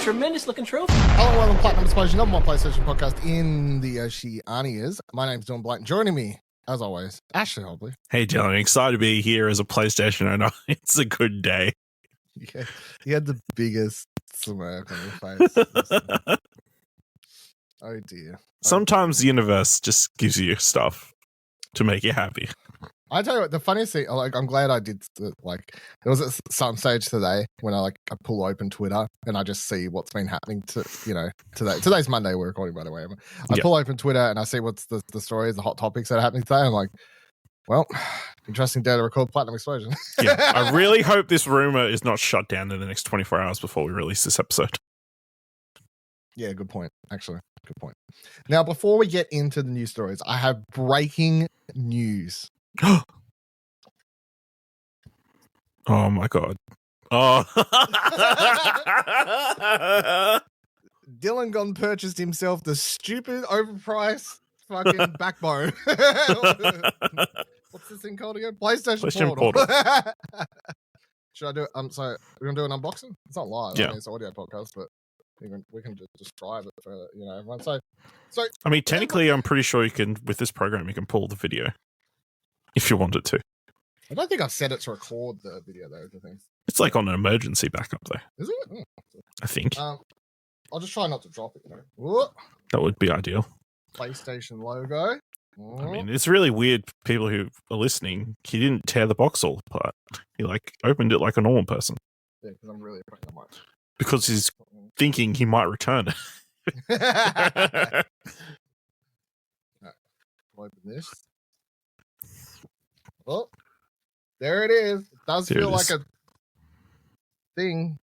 tremendous looking trophy. Hello, welcome to Platinum Explosion, number one PlayStation podcast in the Oceanias. My name's Dawn Blight. Joining me, as always, Ashley Hobley. Hey, Dylan, excited to be here as a PlayStation owner. It's a good day. Yeah, you had the biggest smirk on your face. Oh dear. Sometimes the universe just gives you stuff to make you happy. I tell you what, the funniest thing, like, I'm glad I did, like, there was at some stage today when I pull open Twitter and I just see what's been happening to, today. Today's Monday, we're recording, by the way. I pull open Twitter and I see what's the stories, the hot topics that are happening today. I'm like, well, interesting day to record Platinum Explosion. Yeah, I really hope this rumor is not shut down in the next 24 hours before we release this episode. Yeah, good point, actually. Good point. Now, before we get into the news stories, I have breaking news. Oh my god. Oh. Dylan gone purchased himself the stupid overpriced fucking backbone. What's this thing called again? PlayStation Portal. Should I do it? So we're gonna do an unboxing? It's not live. Yeah. I mean, it's an audio podcast, but we can just describe it for everyone. So I mean, technically, I'm pretty sure you can, with this program, you can pull the video if you wanted to. I don't think I've set it to record the video though. I think it's like on an emergency backup though. Is it? Oh. I think. I'll just try not to drop it. Whoop. That would be ideal. PlayStation logo. I mean, it's really weird. People who are listening, he didn't tear the box all apart. He opened it like a normal person. Yeah, because I'm really afraid I might. Because he's thinking he might return it. Right, open this. Oh, there it is. It does feel like a thing.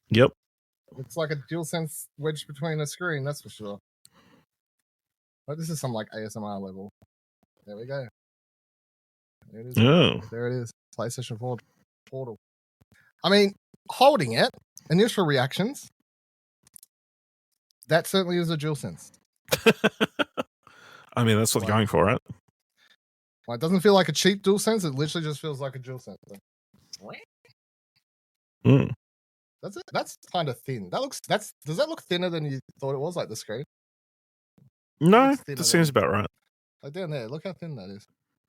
Yep. It's like a DualSense wedged between a screen, that's for sure. But this is some ASMR level. There we go. There it is. Oh. There it is. PlayStation 4 Portal. I mean, holding it, initial reactions, that certainly is a DualSense. I mean, that's what they're going for, right? Well, it doesn't feel like a cheap DualSense. It literally just feels like a DualSense. That's it. That's kind of thin. Does that look thinner than you thought it was, like the screen? No, that seems about right. Like down there, look how thin that is.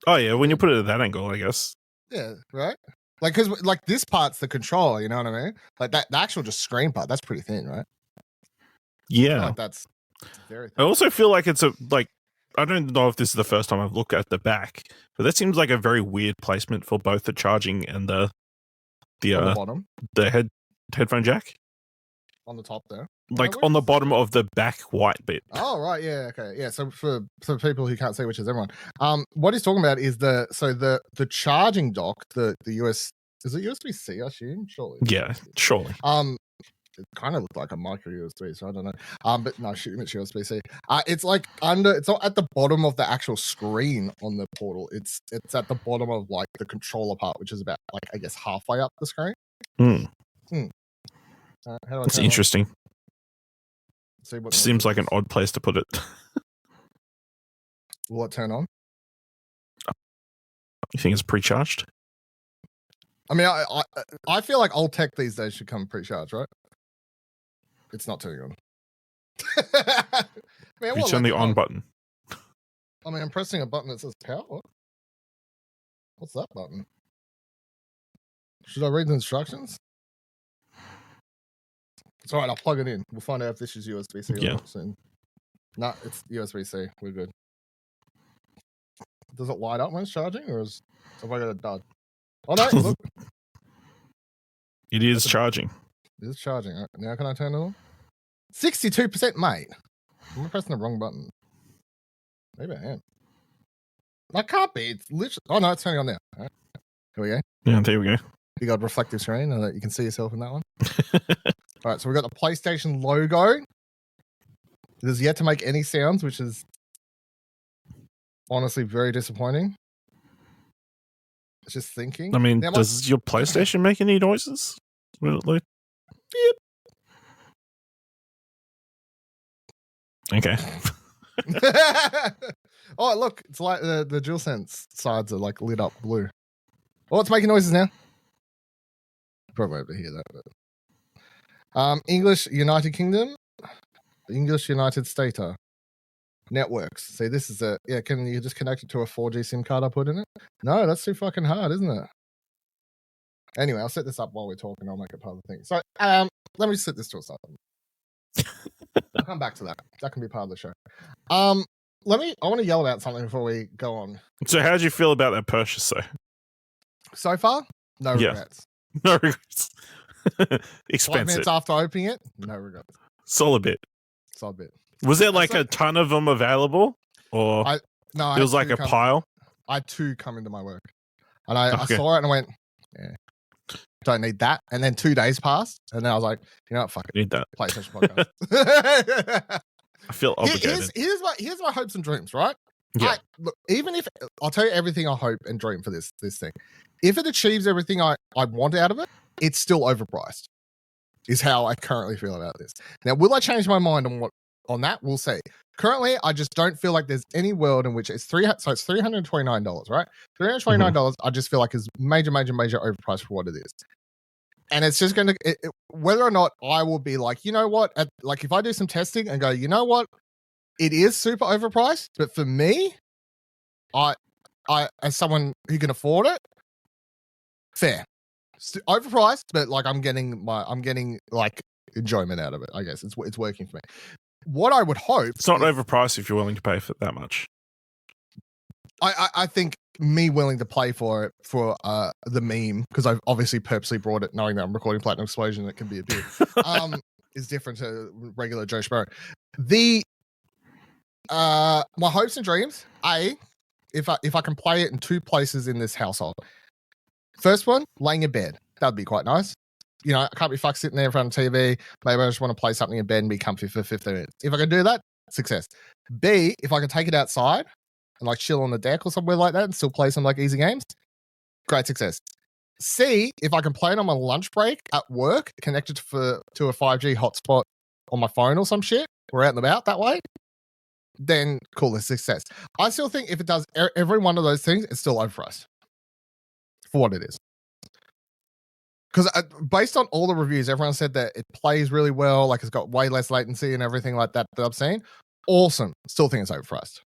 Oh yeah, when you put it at that angle, I guess. Yeah, right. Because this part's the controller. You know what I mean? Like the actual just screen part. That's pretty thin, right? Yeah, that's very thin. I also feel like it's I don't know if this is the first time I've looked at the back, but that seems like a very weird placement for both the charging and the bottom, the headphone jack on the top there, on the bottom of the back white bit. Oh right, yeah, okay, yeah. So for people who can't see, which is everyone, what he's talking about is the charging dock, the US, is it USB-C? I assume, surely. Yeah, surely. It kind of looked like a micro USB, so I don't know. But no, it's USB-C. It's it's not at the bottom of the actual screen on the Portal. It's at the bottom of the controller part, which is about I guess halfway up the screen. That's interesting. See what seems like an odd place to put it. Will it turn on? You think it's pre-charged? I mean, I feel like old tech these days should come pre-charged, right? It's not turning on. Man, you turn the on button. I mean, I'm pressing a button that says power. What's that button? Should I read the instructions? It's all right. I'll plug it in. We'll find out if this is USB-C or not soon. No, it's USB-C. We're good. Does it light up when it's charging, or have I got it done? Oh no! Look, it is charging. It is charging. Right. Now can I turn it on? 62%, mate. I'm pressing the wrong button. Maybe I am. I can't be. It's literally. Oh no, it's turning on now. All right. Here we go. Yeah, there we go. You got a reflective screen, and you can see yourself in that one. All right, so we've got the PlayStation logo. It has yet to make any sounds, which is honestly very disappointing. It's just thinking. I mean, does your PlayStation make any noises? Beep. Okay. Oh, look, it's like the DualSense sides are lit up blue. Oh, it's making noises now. Probably able to hear that. English United Kingdom, English United States. Networks. See, this is can you just connect it to a 4G SIM card I put in it? No, that's too fucking hard, isn't it? Anyway, I'll set this up while we're talking. I'll make it part of the thing. So, let me set this to a side. I'll come back to that. That can be part of the show. I want to yell about something before we go on. So how did you feel about that purchase, though? So far, no regrets. No regrets. 5 Expensive. minutes after opening it, no regrets. Solid bit. Was there like a ton of them available? Or it was like a pile? I had 2 come into my work. And I saw it and I went, yeah, don't need that. And then 2 days passed. And then I was like, you know what, fuck it. Need that. PlayStation podcast. I feel obligated. Here's my hopes and dreams, right? Yeah. Look, even if I'll tell you everything I hope and dream for this thing. If it achieves everything I want out of it, it's still overpriced. Is how I currently feel about this. Now, will I change my mind on that? We'll see. Currently, I just don't feel like there's any world in which it's $329, right? $329. I just feel like is major overpriced for what it is. And it's just going to, whether or not I will be like, you know what? Like if I do some testing and go, you know what? It is super overpriced, but for me, I as someone who can afford it, fair. Overpriced, but like I'm getting like enjoyment out of it. I guess it's working for me. What I would hope, it's not overpriced if you're willing to pay for that much. I think me willing to play for it for the meme, because I've obviously purposely brought it knowing that I'm recording Platinum Explosion, it can be a bit is different to regular Joe Sparrow. My hopes and dreams, if I can play it in 2 places in this household. First one, laying in bed. That'd be quite nice. You know, I can't be fucked sitting there in front of TV. Maybe I just want to play something in bed and be comfy for 15 minutes. If I can do that, success. B, if I can take it outside and like chill on the deck or somewhere like that and still play some like easy games, great success. C, if I can play it on my lunch break at work, connected to a 5G hotspot on my phone or some shit, or out and about that way, then cool, it's success. I still think if it does every one of those things, it's still overpriced for what it is. Because based on all the reviews, everyone said that it plays really well, like it's got way less latency and everything like that I've seen. Awesome. Still think it's overpriced.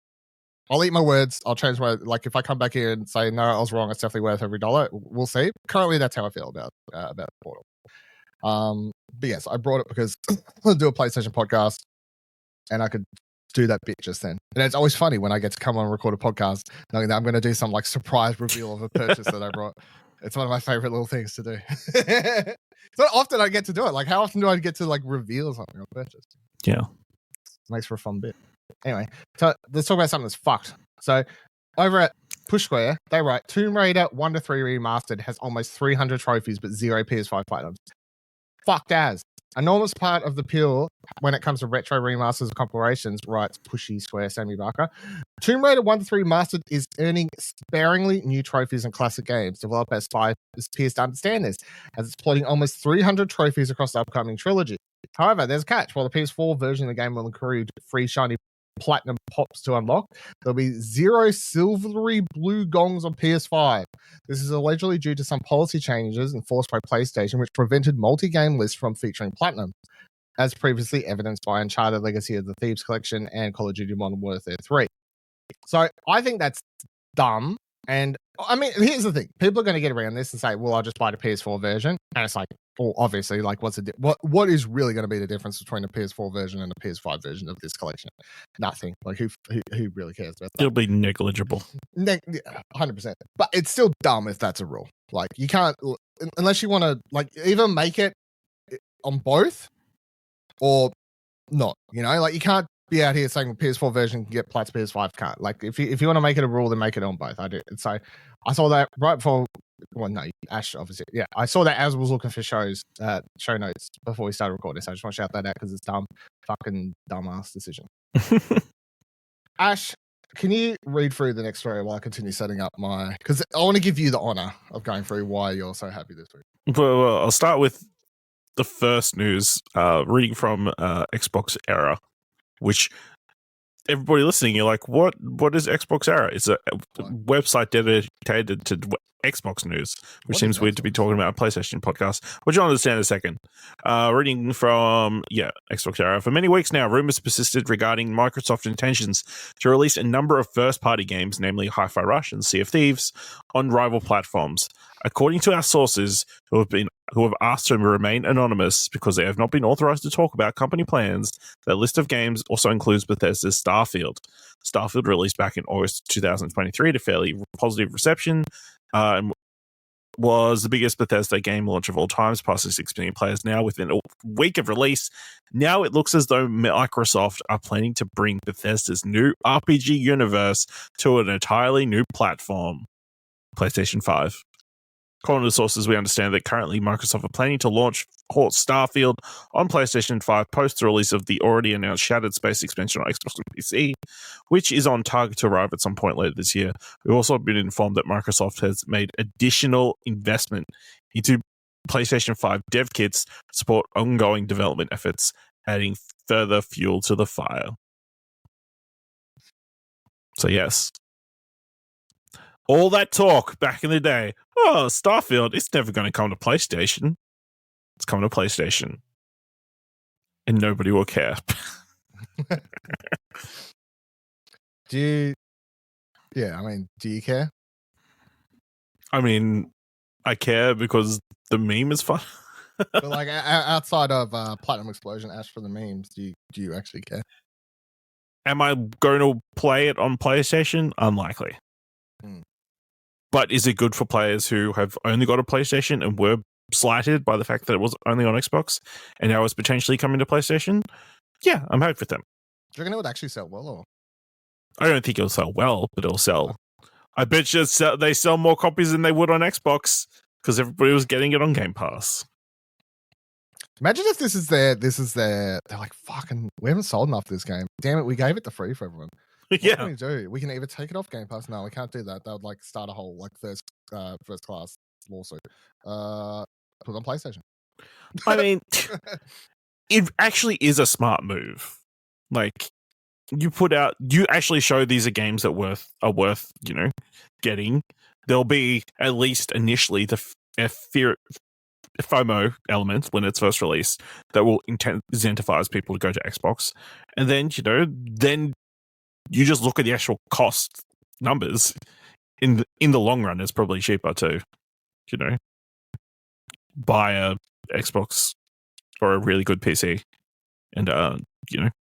I'll eat my words. I'll change my, like if I come back here and say, no, I was wrong, it's definitely worth every dollar. We'll see. Currently, that's how I feel about the Portal. But yes, I brought it because I'll do a PlayStation podcast and I could do that bit just then. And it's always funny when I get to come on and record a podcast knowing that I'm going to do some like surprise reveal of a purchase that I brought. It's one of my favorite little things to do. It's not often I get to do it. Like, how often do I get to like reveal something on purchase? Yeah. Makes for a fun bit. Anyway, so let's talk about something that's fucked. So over at Push Square, they write Tomb Raider 1 to 3 Remastered has almost 300 trophies but 0 PS5 Platinums. Fucked as. Enormous part of the appeal when it comes to retro remasters and compilations, writes Pushy Square Sammy Barker. Tomb Raider 1 to 3 Remastered is earning sparingly new trophies and classic games. Developed as Spy appears to understand this, as it's plotting almost 300 trophies across the upcoming trilogy. However, there's a catch. While the PS4 version of the game will include free shiny platinum pops to unlock, there'll be 0 silvery blue gongs on PS5. This is allegedly due to some policy changes enforced by PlayStation, which prevented multi-game lists from featuring platinum, as previously evidenced by Uncharted Legacy of the Thieves Collection and Call of Duty Modern Warfare 3. So I think that's dumb. And I mean, here's the thing. People are going to get around this and say, well, I'll just buy the PS4 version. And it's like, well, obviously, like, what is really going to be the difference between a PS4 version and a PS5 version of this collection? Nothing. Like, who really cares about that? It'll be negligible. 100%. But it's still dumb if that's a rule. Like, you can't, unless you want to, like, either make it on both or not. You know, like, you can't be out here saying PS4 version can get Plat's PS5 can't. Like, if you want to make it a rule, then make it on both. I do. And so I saw that right before. Well, no, Ash, obviously. Yeah, I saw that as I was looking for show notes before we started recording. So I just want to shout that out because it's dumb. Fucking dumbass decision. Ash, can you read through the next story while I continue setting up my... Because I want to give you the honor of going through why you're so happy this week. Well, I'll start with the first news, reading from Xbox Era, which everybody listening, you're like, what is Xbox Era? It's a website dedicated to Xbox news, which seems weird to be talking about a PlayStation podcast, which you'll understand in a second. Reading from Xbox Era. For many weeks now, rumors persisted regarding Microsoft's intentions to release a number of first-party games, namely Hi-Fi Rush and Sea of Thieves, on rival platforms. According to our sources, who have asked to remain anonymous because they have not been authorized to talk about company plans, their list of games also includes Bethesda's Starfield. Starfield released back in August 2023 to fairly positive reception, and was the biggest Bethesda game launch of all time, passing 6 million players now within a week of release. Now it looks as though Microsoft are planning to bring Bethesda's new RPG universe to an entirely new platform, PlayStation 5. According to sources, we understand that currently Microsoft are planning to launch Starfield on PlayStation 5 post the release of the already announced Shattered Space expansion on Xbox and PC, which is on target to arrive at some point later this year. We've also been informed that Microsoft has made additional investment into PlayStation 5 dev kits to support ongoing development efforts, adding further fuel to the fire. So yes. All that talk back in the day, Starfield, it's never going to come to PlayStation. It's coming to PlayStation. And nobody will care. Do you care? I mean, I care because the meme is fun. But like outside of Platinum Explosion, Ash for the memes, do you actually care? Am I going to play it on PlayStation? Unlikely. But is it good for players who have only got a PlayStation and were slighted by the fact that it was only on Xbox and now it's potentially coming to PlayStation? Yeah, I'm happy for them. Do you reckon it would actually sell well? Or? I don't think it'll sell well, but it'll sell. I bet you they sell more copies than they would on Xbox because everybody was getting it on Game Pass. Imagine if this is their, they're like, fucking, we haven't sold enough of this game. Damn it, we gave it to free for everyone. What can we do? We can either take it off Game Pass. No, we can't do that. That would like start a whole like first class lawsuit. Put it on PlayStation. I mean, it actually is a smart move. Like you actually show these are games that are worth getting. There'll be at least initially the FOMO element when it's first released that will incentivize people to go to Xbox, and then then you just look at the actual cost numbers. In the long run, it's probably cheaper to buy a Xbox or a really good PC and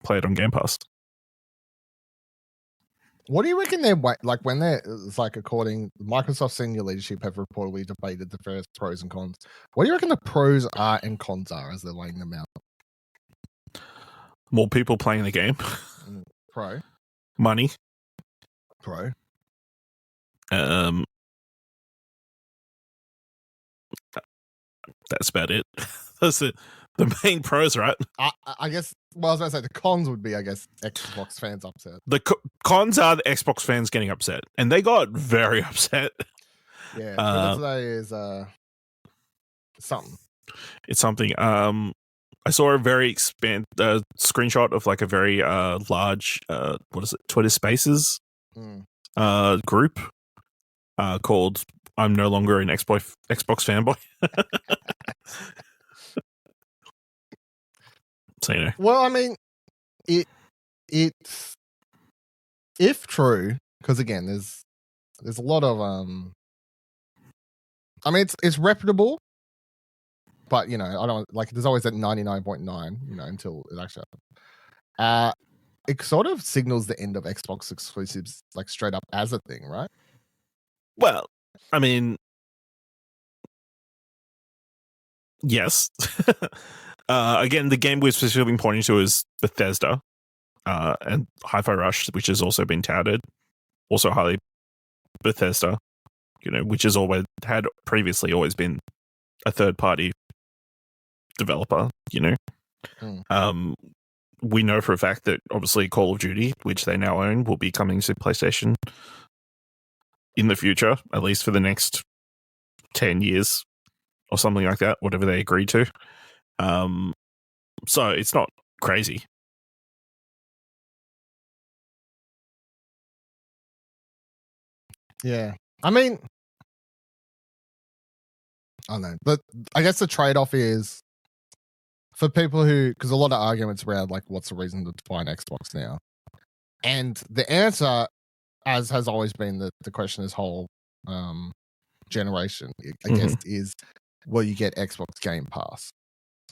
play it on Game Pass. What do you reckon it's like according Microsoft senior leadership have reportedly debated the first pros and cons. What do you reckon the pros are and cons are as they're laying them out? More people playing the game. Pro. Money. Pro. That's about it. That's it. The main pros, right? I guess. Well, I was going to say the cons would be, I guess, Xbox fans upset. The cons are the Xbox fans getting upset, and they got very upset. Yeah, Twitter today is something. It's something. I saw a very screenshot of like a very large what is it? Twitter Spaces group called "I'm no longer an Xbox fanboy." So Well, I mean, it's if true, because again, there's a lot of I mean, it's reputable, but I don't like. There's always that 99.9, until it actually happens. It sort of signals the end of Xbox exclusives, like straight up as a thing, right? Well, I mean, yes. Again, the game we're specifically pointing to is Bethesda and Hi-Fi Rush, which has also been touted. Also highly Bethesda, which has previously always been a third-party developer, We know for a fact that obviously Call of Duty, which they now own, will be coming to PlayStation in the future, at least for the next 10 years or something like that, whatever they agreed to. So it's not crazy. Yeah. I mean, I don't know. But I guess the trade-off is for people who, because a lot of arguments around like what's the reason to buy an Xbox now, and the answer, as has always been the question this whole generation, I guess, is well, you get Xbox Game Pass.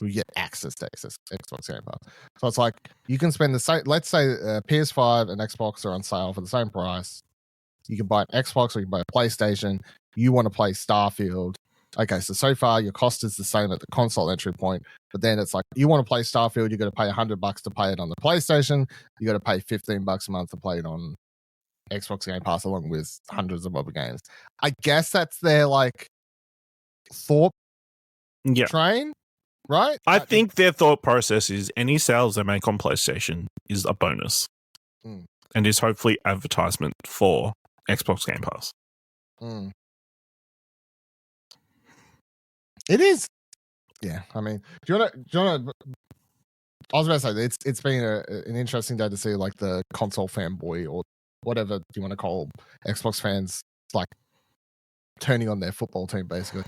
We get access to Xbox Game Pass. So it's like you can spend the same. Let's say PS5 and Xbox are on sale for the same price. You can buy an Xbox or you can buy a PlayStation. You want to play Starfield. Okay, so far your cost is the same at the console entry point, but then it's like you want to play Starfield, you got to pay $100 to play it on the PlayStation. You got to pay $15 a month to play it on Xbox Game Pass, along with hundreds of other games. I guess that's their like thought train, right? I think their thought process is any sales they make on PlayStation is a bonus, and is hopefully advertisement for Xbox Game Pass. It is, yeah. I mean, do you want to? I was about to say it's been an interesting day to see like the console fanboy or whatever you want to call Xbox fans like turning on their football team basically.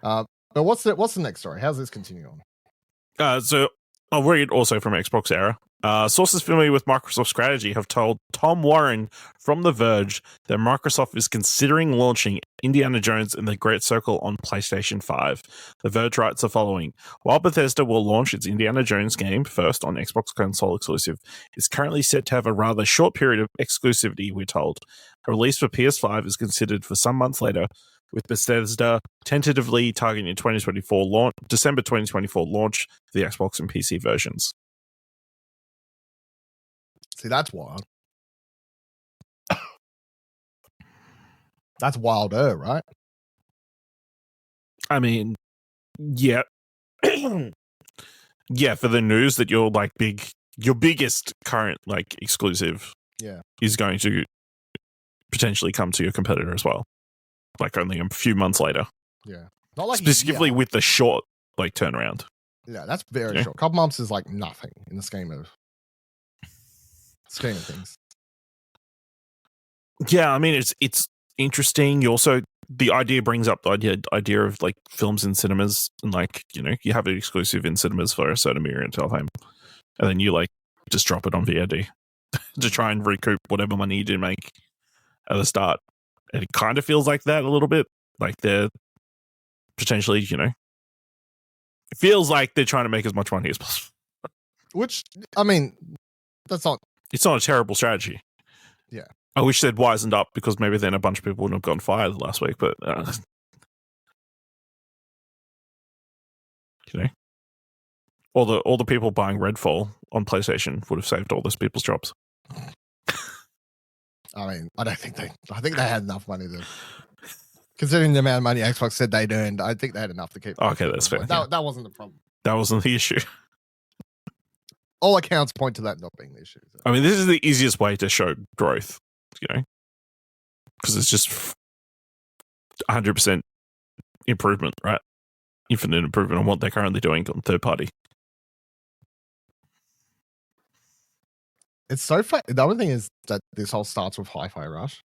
But what's the next story? How's this continue on? So I'll read also from Xbox Era. Sources familiar with Microsoft's strategy have told Tom Warren from The Verge that Microsoft is considering launching Indiana Jones and the Great Circle on PlayStation 5. The Verge writes the following. While Bethesda will launch its Indiana Jones game first on Xbox console exclusive, it's currently set to have a rather short period of exclusivity, we're told. A release for PS5 is considered for some months later, with Bethesda tentatively targeting December 2024 launch for the Xbox and PC versions. See, that's wild. That's wilder, right? I mean, yeah. Yeah, for the news that your biggest current like exclusive is going to potentially come to your competitor as well. Like only a few months later. Yeah. Not like specifically with the short like turnaround. Yeah, that's very short. A couple months is like nothing in the scheme of things. Yeah, I mean it's interesting. You also the idea brings up the idea of like films in cinemas and like, you know, you have it exclusive in cinemas for a certain period of time. And then you like just drop it on VOD to try and recoup whatever money you did make at the start. And it kind of feels like that a little bit. Like they're potentially, you know, it feels like they're trying to make as much money as possible. Which, I mean, it's not a terrible strategy. Yeah. I wish they'd wisened up because maybe then a bunch of people wouldn't have gone fired last week, but you know, all the people buying Redfall on PlayStation would have saved all those people's jobs. I mean, I think they had enough money to, considering the amount of money Xbox said they'd earned, I think they had enough to keep. Okay, that's fair. That wasn't the problem. That wasn't the issue. All accounts point to that not being the issue. So. I mean, this is the easiest way to show growth, you know, because it's just 100% improvement, right? Infinite improvement on what they're currently doing on third party. It's so fun. The other thing is that this whole starts with Hi-Fi Rush.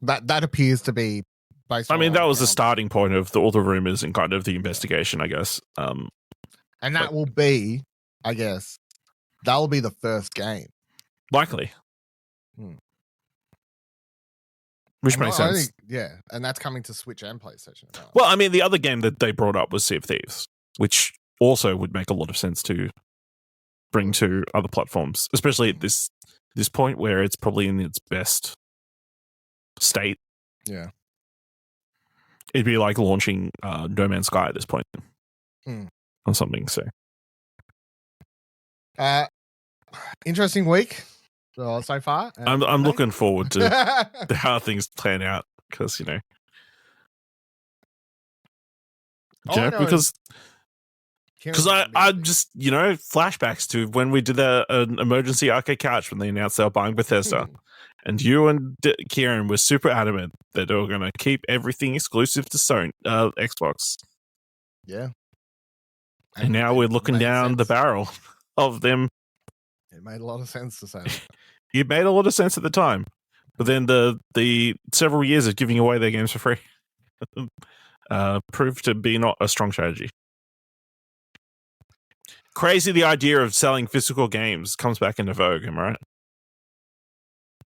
That appears to be based. I mean, that was the starting point of all the rumors and kind of the investigation, I guess. And that will be, I guess, that will be the first game. Likely. Which makes sense. And that's coming to Switch and PlayStation. Well, I mean, the other game that they brought up was Sea of Thieves, which also would make a lot of sense to bring to other platforms, especially at this point where it's probably in its best state. Yeah. It'd be like launching No Man's Sky at this point on something. So, interesting week so far. I'm looking forward to how things plan out because, you know, because I'm just, you know, flashbacks to when we did an emergency arcade couch when they announced they were buying Bethesda. And you and Kieran were super adamant that they were going to keep everything exclusive to Sony, Xbox. Yeah. And now we're looking down the barrel of them. It made a lot of sense to say that. It made a lot of sense at the time. But then the several years of giving away their games for free proved to be not a strong strategy. Crazy, the idea of selling physical games comes back into vogue, am I right?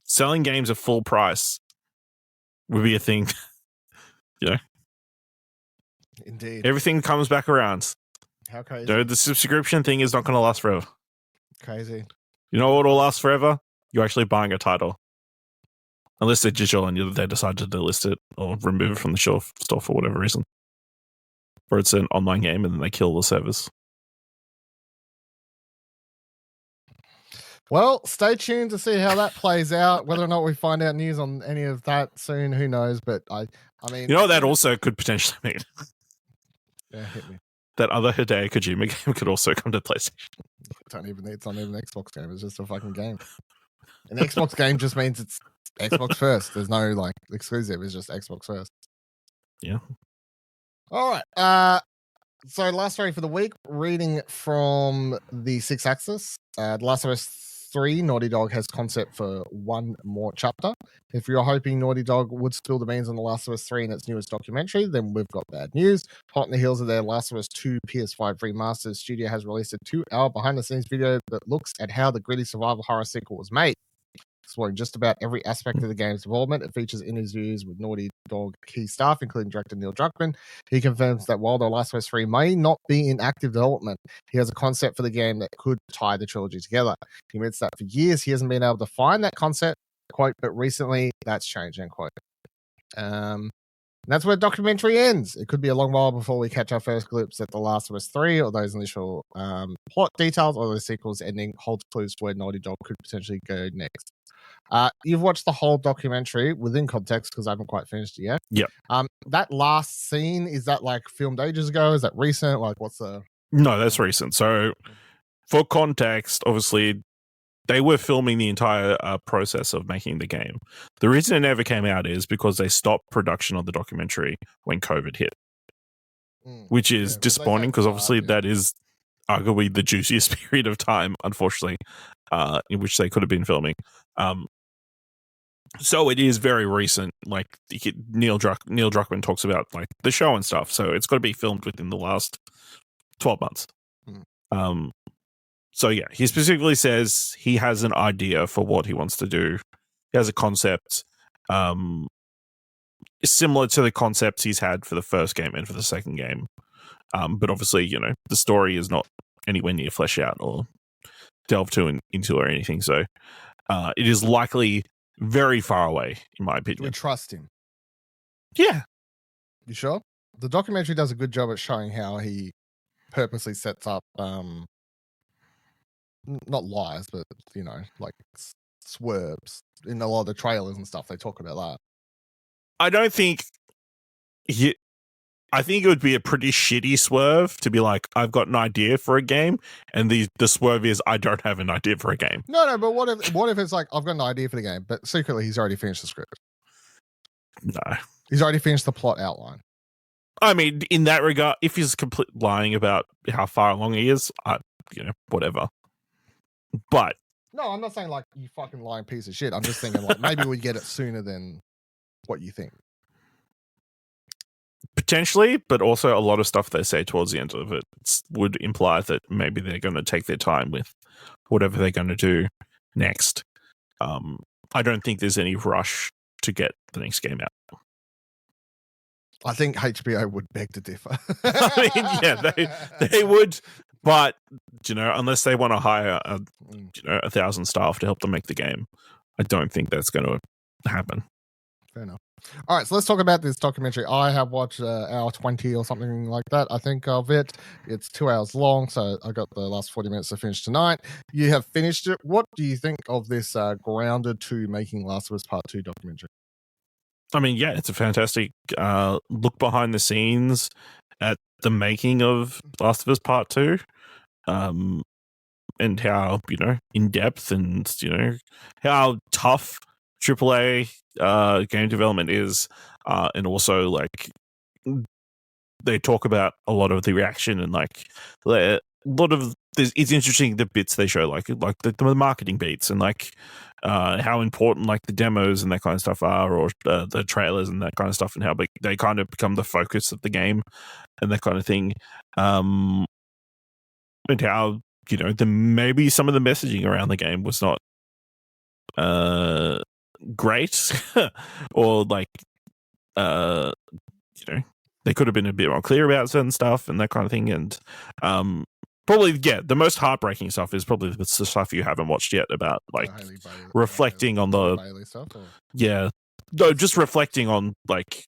Selling games at full price would be a thing. Indeed. Everything comes back around. How crazy. The subscription thing is not going to last forever. Crazy. You know what will last forever? You're actually buying a title. Unless they're digital and they decide to delist it or remove it from the store for whatever reason. Or it's an online game and then they kill the servers. Well, stay tuned to see how that plays out. Whether or not we find out news on any of that soon, who knows? But I mean, you know what that also could potentially mean? Yeah, hit me. That other Hideo Kojima game could also come to PlayStation. It's not even an Xbox game. It's just a fucking game. An Xbox game just means it's Xbox first. There's no like exclusive. It's just Xbox first. Yeah. All right. So last story for the week, reading from TheSixthAxis. The Last of Us 3, Naughty Dog has concept for one more chapter. If you're hoping Naughty Dog would spill the beans on The Last of Us 3 in its newest documentary, then we've got bad news. Hot in the heels of their Last of Us 2 PS5 Remastered, studio has released a 2-hour behind-the-scenes video that looks at how the gritty survival horror sequel was made. Exploring just about every aspect of the game's development. It features interviews with Naughty Dog key staff, including director Neil Druckmann. He confirms that while The Last of Us 3 may not be in active development, he has a concept for the game that could tie the trilogy together. He admits that for years he hasn't been able to find that concept, quote, but recently that's changed, end quote. And that's where the documentary ends. It could be a long while before we catch our first glimpse at The Last of Us 3 or those initial plot details or the sequel's ending holds clues to where Naughty Dog could potentially go next. You've watched the whole documentary within context because I haven't quite finished it yet. Yep. That last scene, is that like filmed ages ago? Is that recent? Like what's the... No, that's recent. So for context, obviously they were filming the entire process of making the game. The reason it never came out is because they stopped production of the documentary when COVID hit, which is disappointing because obviously that is arguably the juiciest period of time, unfortunately, in which they could have been filming. So it is very recent. Like Neil Druckmann talks about like the show and stuff. So it's got to be filmed within the last 12 months. So yeah, he specifically says he has an idea for what he wants to do. He has a concept similar to the concepts he's had for the first game and for the second game. But obviously, the story is not anywhere near fleshed out or delved into or anything. So it is likely very far away, in my opinion. Do we trust him? Yeah. You sure? The documentary does a good job at showing how he purposely sets up, not lies, but, like swerves. In a lot of the trailers and stuff, they talk about that. I don't think... I think it would be a pretty shitty swerve to be like, I've got an idea for a game, and the swerve is, I don't have an idea for a game. No, but what if it's like, I've got an idea for the game, but secretly he's already finished the script? No. He's already finished the plot outline. I mean, in that regard, if he's complete lying about how far along he is, whatever. But... No, I'm not saying like, you fucking lying piece of shit. I'm just thinking like, maybe we get it sooner than what you think. Potentially, but also a lot of stuff they say towards the end of it would imply that maybe they're going to take their time with whatever they're going to do next. I don't think there's any rush to get the next game out. I think HBO would beg to differ. I mean, yeah, they would, but unless they want to hire 1,000 staff to help them make the game, I don't think that's going to happen. Fair enough. All right, so let's talk about this documentary. I have watched hour 20 or something like that, I think, of it. It's 2 hours long, so I got the last 40 minutes to finish tonight. You have finished it. What do you think of this Grounded to Making Last of Us Part 2 documentary? I mean, yeah, it's a fantastic look behind the scenes at the making of Last of Us Part 2. And how, in depth and, how tough AAA game development is, and also like they talk about a lot of the reaction and like a lot of it's interesting the bits they show, like the marketing beats and like how important like the demos and that kind of stuff are, or the trailers and that kind of stuff, and how they kind of become the focus of the game and that kind of thing. And how, you know, maybe some of the messaging around the game was not great, or like you know, they could have been a bit more clear about certain stuff and that kind of thing. And probably, yeah, the most heartbreaking stuff is probably the stuff you haven't watched yet about like reflecting on the Bailey stuff. Or? Yeah, no, just reflecting on like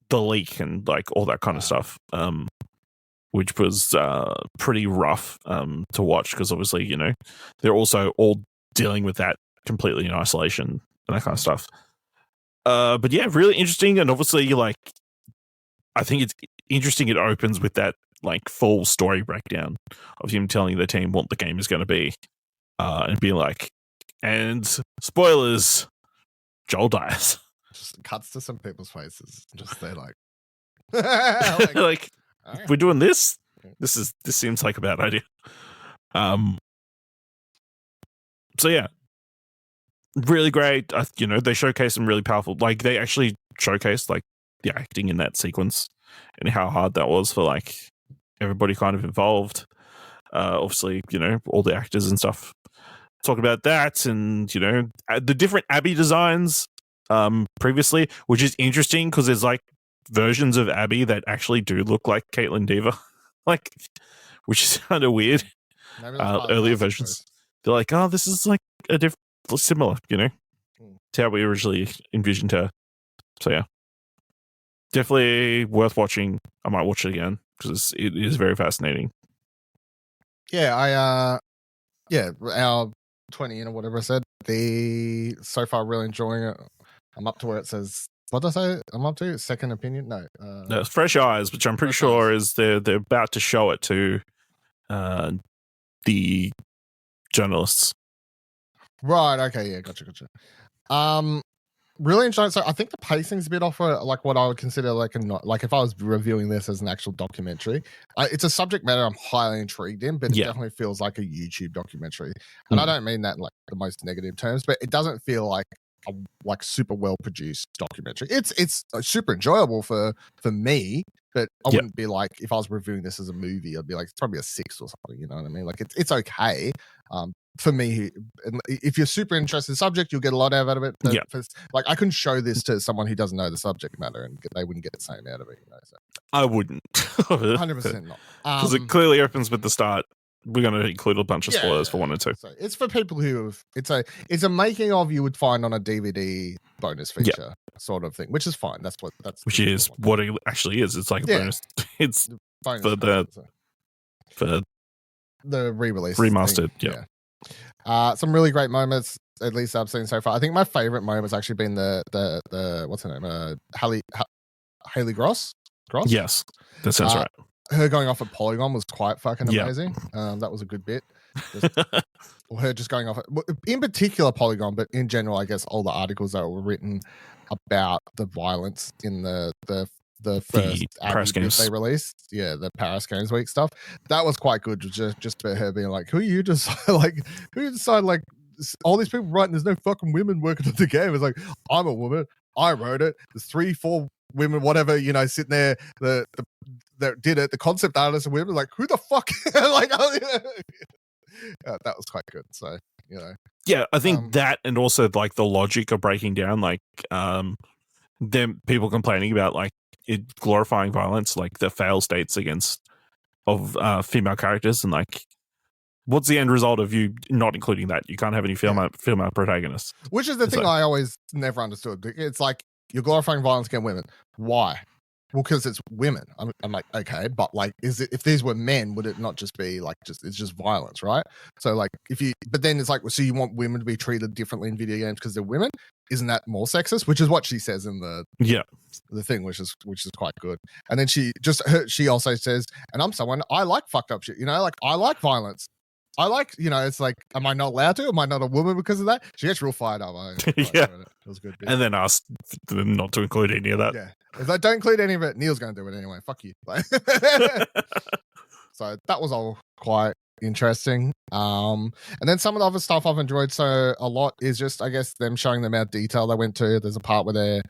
the leak and like all that kind of stuff. Which was pretty rough to watch, because obviously, you know, they're also all dealing with that completely in isolation and that kind of stuff. But yeah, really interesting. And obviously, like, I think it's interesting it opens with that like full story breakdown of him telling the team what the game is going to be, and being like, and spoilers, Joel dies. Just cuts to some people's faces. Just they're like, like we're doing this. This seems like a bad idea. So yeah, really great. You know, they showcase some really powerful. Like they actually showcased like the acting in that sequence and how hard that was for like everybody kind of involved. Obviously, you know, all the actors and stuff. Talk about that, and you know, the different Abby designs previously, which is interesting because there's like versions of Abby that actually do look like Caitlyn Dever, like, which is kind of weird. Earlier versions, they're like, oh, this is like a different, similar, you know, to how we originally envisioned her. So yeah, definitely worth watching. I might watch it again because it is very fascinating. Yeah, our 20 or whatever I said. So far really enjoying it. I'm up to where it says, what did I say? I'm up to second opinion. No, Fresh Eyes, which I'm pretty sure is they're about to show it to the journalists. Right. Okay. Yeah. Gotcha. Really enjoying. So I think the pacing's a bit off, like what I would consider like like if I was reviewing this as an actual documentary. It's a subject matter I'm highly intrigued in, but it definitely feels like a YouTube documentary. And I don't mean that in like the most negative terms, but it doesn't feel like a like super well produced documentary. It's super enjoyable for me, but I wouldn't be like, if I was reviewing this as a movie, I'd be like, it's probably a 6 or something. You know what I mean? Like it's okay. For me, if you're super interested in the subject, you'll get a lot out of it. Like I couldn't show this to someone who doesn't know the subject matter, and they wouldn't get the same out of it. You know, so. I wouldn't. 100% not. Because it clearly opens with the start. We're going to include a bunch of spoilers for 1 and 2. So it's for people who have. It's a making of you would find on a DVD bonus feature sort of thing, which is fine. That's which is what it actually is. It's like a bonus. It's bonus for the re-release, remastered. Some really great moments, at least I've seen so far. I think my favorite moment has actually been the what's her name, Haley Gross. Yes, that sounds right. Her going off at Polygon was quite fucking amazing. That was a good bit. Or her just going off, in particular Polygon, but in general, I guess all the articles that were written about the violence in the first Paris Games they released, the Paris Games Week stuff. That was quite good. Just about her being like, who you decide like all these people writing, there's no fucking women working on the game. It's like, I'm a woman, I wrote it. There's 3-4 women, whatever, you know, sitting there. That did it. The concept artists and women, like, who the fuck? Like, that was quite good. So, you know, I think that, and also like the logic of breaking down, like, them people complaining about like it glorifying violence, like the fail states of female characters, and like, what's the end result of you not including that? You can't have any female protagonists. Which is the thing I always never understood. It's like, you're glorifying violence against women. Why? Well, because it's women. I'm like, okay, but like, if these were men, would it not just be like, it's just violence, right? So like, but then it's like, so you want women to be treated differently in video games because they're women? Isn't that more sexist? Which is what she says in the thing, which is quite good. And then she also says, and I'm someone, I like fucked up shit, you know, like I like violence. I like, you know, it's like, am I not allowed to? Am I not a woman because of that? She gets real fired up. It was good. And then asked them not to include any of that. Yeah. If they don't include any of it, Neil's going to do it anyway. Fuck you. So that was all quite interesting. And then some of the other stuff I've enjoyed so a lot is just, I guess, them showing the amount of detail they went to. There's a part where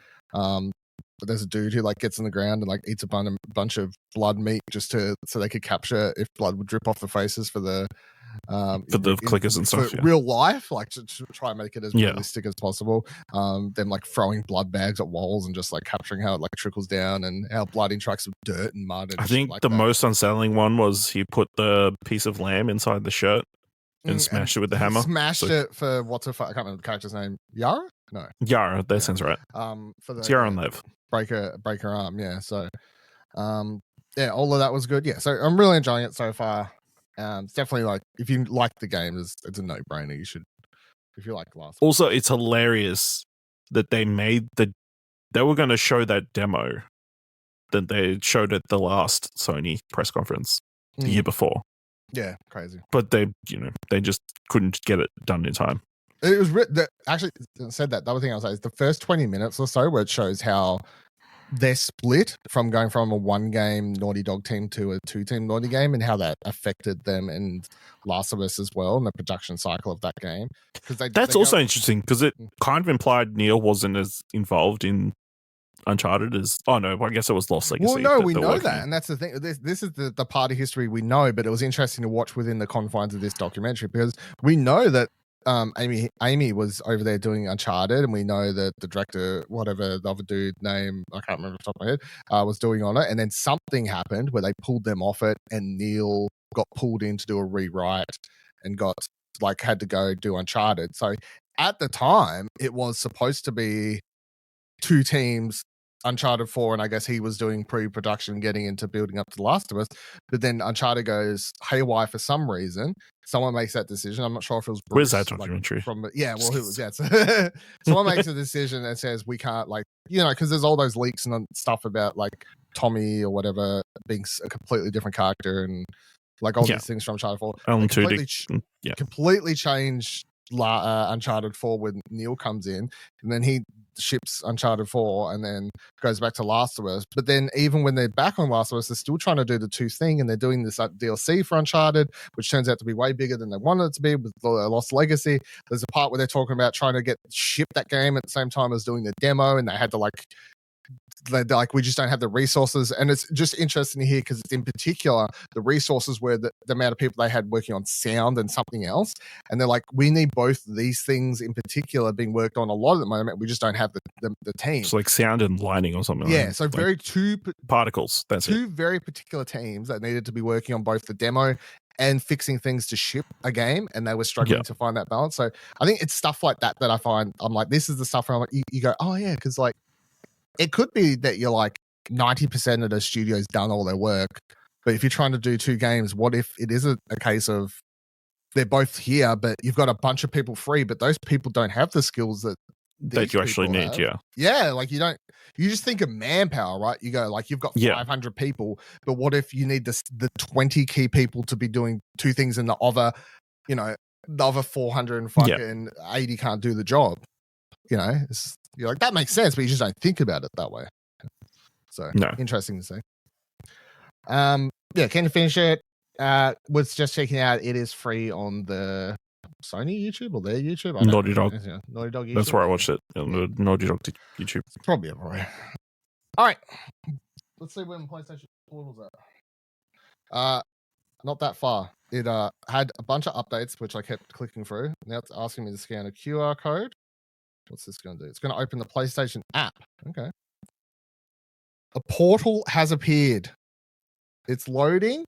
there's a dude who like gets in the ground and like eats a bunch of blood meat just so they could capture if blood would drip off the faces for the clickers and stuff, real life, like to try and make it as realistic as possible. Them like throwing blood bags at walls and just like capturing how it like trickles down and how blood interacts with dirt and mud. And I think like the most unsettling one was he put the piece of lamb inside the shirt and smashed it with the hammer. Smashed it for what's her? I can't remember the character's name. Yara? No, Yara. That sounds right. For the Yara and Lev. Break her arm. Yeah. So, yeah, all of that was good. Yeah. So I'm really enjoying it so far. It's definitely like if you like the game, it's a no-brainer. You should, if you like Last. Also, it's hilarious that they were going to show that demo that they showed at the last Sony press conference the year before. Yeah, crazy. But they just couldn't get it done in time. It was actually said that. The other thing I'll say is the first 20 minutes or so where it shows how they're split from going from a one-game Naughty Dog team to a two-team Naughty game and how that affected them and Last of Us as well and the production cycle of that game. That's also interesting because it kind of implied Neil wasn't as involved in Uncharted as... Oh, no, I guess it was Lost Legacy. Well, no, we know that, and that's the thing. This is the part of history we know, but it was interesting to watch within the confines of this documentary because we know that Amy was over there doing Uncharted, and we know that the director, whatever the other dude name, I can't remember off the top of my head, was doing on it. And then something happened where they pulled them off it, and Neil got pulled in to do a rewrite and had to go do Uncharted. So at the time, it was supposed to be two teams, Uncharted 4, and I guess he was doing pre-production, getting into building up to The Last of Us. But then Uncharted goes haywire for some reason. Someone makes that decision. I'm not sure if it was Bruce. Where's that documentary? Someone makes a decision that says we can't, because there's all those leaks and stuff about like Tommy or whatever being a completely different character and like all these things from Uncharted 4. Completely changed Uncharted 4 when Neil comes in, and then he ships Uncharted 4 and then goes back to Last of Us. But then even when they're back on Last of Us, they're still trying to do the two thing, and they're doing this DLC for Uncharted, which turns out to be way bigger than they wanted it to be with the Lost Legacy. There's a part where they're talking about trying to ship that game at the same time as doing the demo, and they had to we just don't have the resources. And it's just interesting to hear because in particular the resources were the amount of people they had working on sound and something else, and they're like, we need both these things in particular being worked on a lot at the moment. We just don't have the team. It's like sound and lighting or something. So very two particles. That's two very particular teams that needed to be working on both the demo and fixing things to ship a game, and they were struggling to find that balance. So I think it's stuff like that I find, I'm like, this is the stuff where I'm like, you go, oh yeah, because like it could be that you're like 90% of the studio's done all their work, but if you're trying to do two games, what if it is a case of they're both here, but you've got a bunch of people free, but those people don't have the skills that you actually need, like you just think of manpower, right? You go like, you've got 500 people, but what if you need the 20 key people to be doing two things and the other 480 can't do the job? You're like, that makes sense, but you just don't think about it that way. So interesting to see. Can you finish it? Was just checking out, it is free on the Sony YouTube or their YouTube. Naughty Dog. Naughty Dog YouTube. That's where I watched it. Naughty Dog YouTube. It's probably everywhere. All right. Let's see when PlayStation Portal's at. Not that far. It had a bunch of updates, which I kept clicking through. Now it's asking me to scan a QR code. What's this going to do? It's going to open the PlayStation app. Okay. A portal has appeared. It's loading,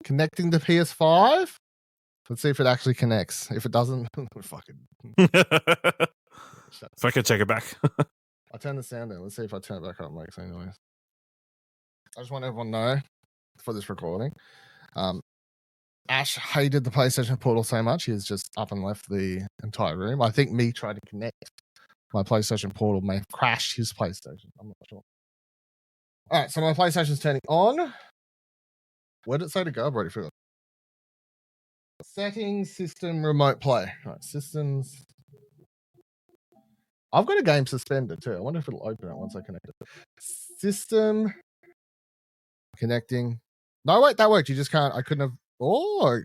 connecting to PS5. Let's see if it actually connects. If it doesn't, fucking. If I could take it back. I'll turn the sound down. Let's see if I turn it back up. Makes any noise. I just want everyone to know for this recording. Ash hated the PlayStation Portal so much, he's just up and left the entire room. I think me trying to connect my PlayStation Portal may have crashed his PlayStation. I'm not sure. All right, so my PlayStation's turning on. Where did it say to go? I've already forgot. Settings, system, remote play. All right, systems. I've got a game suspended too. I wonder if it'll open it once I connect it. System. Connecting. No, wait, that worked. You just can't. I couldn't have. Oh,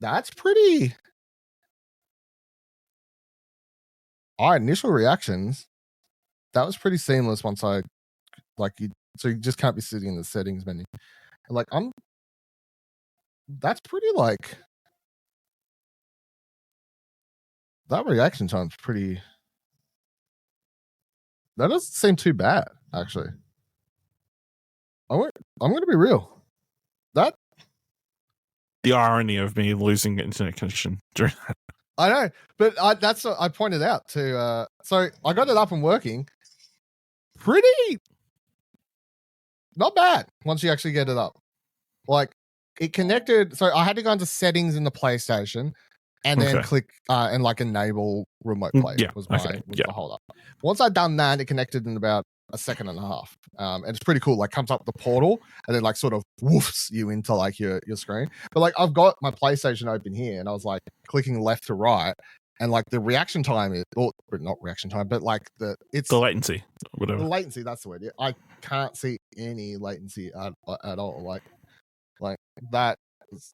That's pretty. Our initial reactions, that was pretty seamless once I so you just can't be sitting in the settings menu. Like that's pretty that reaction time's pretty. That doesn't seem too bad, actually. I'm going to be real. That the irony of me losing internet connection during that. I know, but that's what I pointed out to. So I got it up and working. Pretty not bad once you actually get it up. Like it connected. So I had to go into settings in the PlayStation and then click and enable remote play. Was the hold up. Once I'd done that, it connected in about a second and a half. And it's pretty cool. Like comes up the portal and then sort of woofs you into your screen. But I've got my PlayStation open here and I was clicking left to right. And the reaction time is, or not reaction time, but the latency, whatever. The latency, that's the word. Yeah, I can't see any latency at all. Like that.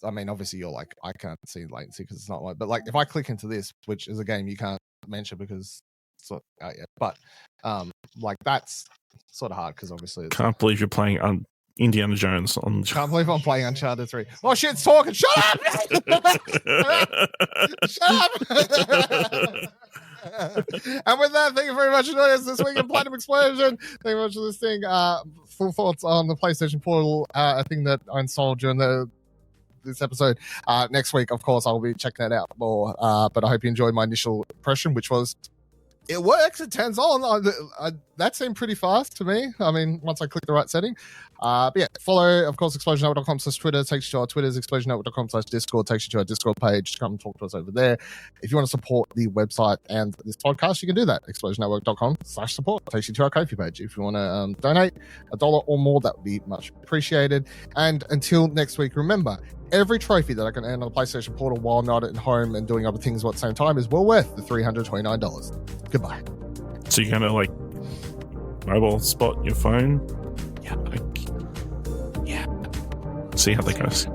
I mean, obviously you're I can't see latency because it's not but if I click into this, which is a game you can't mention because it's not out yet, but that's sort of hard because obviously can't believe you're playing Indiana Jones on. Can't believe I'm playing Uncharted 3. Oh shit, it's talking. Shut up! Shut up! And with that, thank you very much for joining us this week in Platinum Explosion. Thank you very much for listening. Full thoughts on the PlayStation Portal, a thing that I installed during this episode. Next week, of course, I'll be checking that out more. But I hope you enjoyed my initial impression, which was it works. It turns on. That seemed pretty fast to me. I mean, once I click the right setting. But yeah, follow, of course, explosionnetwork.com/Twitter. Takes you to our Twitters. explosionnetwork.com/Discord. Takes you to our Discord page. Come and talk to us over there. If you want to support the website and this podcast, you can do that. explosionnetwork.com/support. Takes you to our Ko-fi page. If you want to donate $1 or more, that would be much appreciated. And until next week, remember, every trophy that I can earn on the PlayStation Portal while not at home and doing other things at the same time is well worth the $329. Goodbye. So you're gonna mobile spot your phone? Yeah. See how that goes.